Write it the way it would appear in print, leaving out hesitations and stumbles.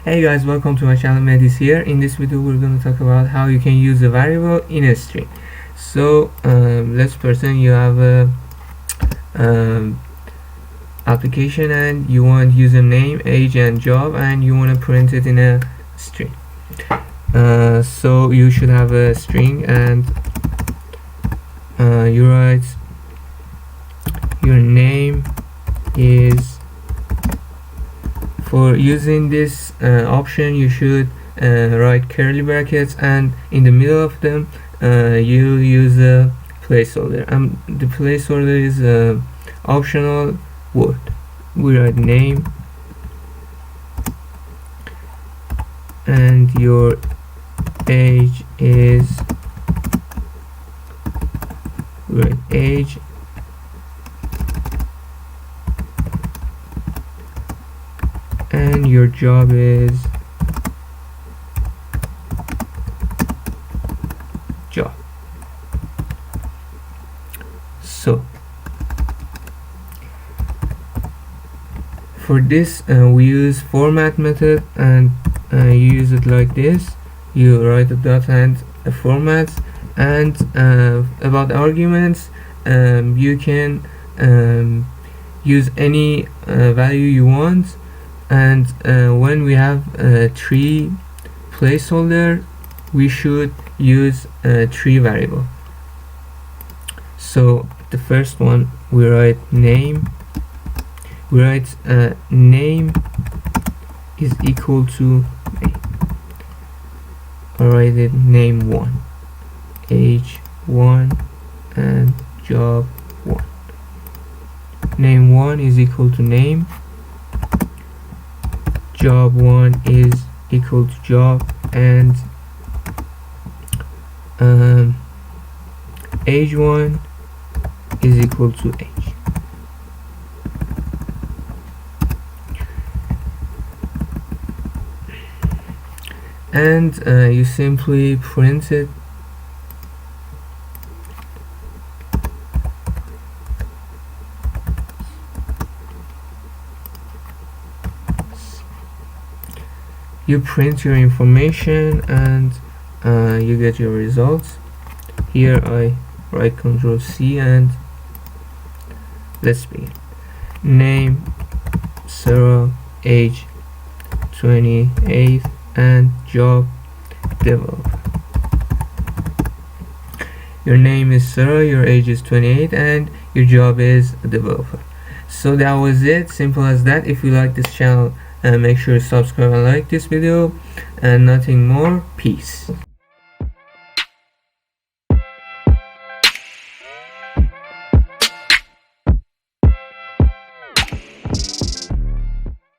Hey guys, welcome to my channel. Medis here. In this video we're going to talk about how you can use a variable in a string. So let's pretend you have a application and you want username, age and job, and you want to print it in a string. So you should have a string and you write your name is. For using this option, you should write curly brackets, and in the middle of them you use a placeholder. The placeholder is optional word. We write name and your age is, we write age, and your job is job. So for this we use format method, and you use it like this. You write a dot and a format, and about arguments, you can use any value you want. And when we have three placeholder, we should use three variable. So the first one, we write name. We write name is equal to name. I write it name 1, age 1, and job 1. Name 1 is equal to name. Job 1 is equal to job, and age 1 is equal to age. And you simply print it. You print your information and you get your results. Here I write Ctrl C and let's begin. Name Sarah, age 28, and job developer. Your name is Sarah, your age is 28, and your job is a developer. So that was it, simple as that. If you like this channel, make sure to subscribe and like this video, and nothing more. Peace.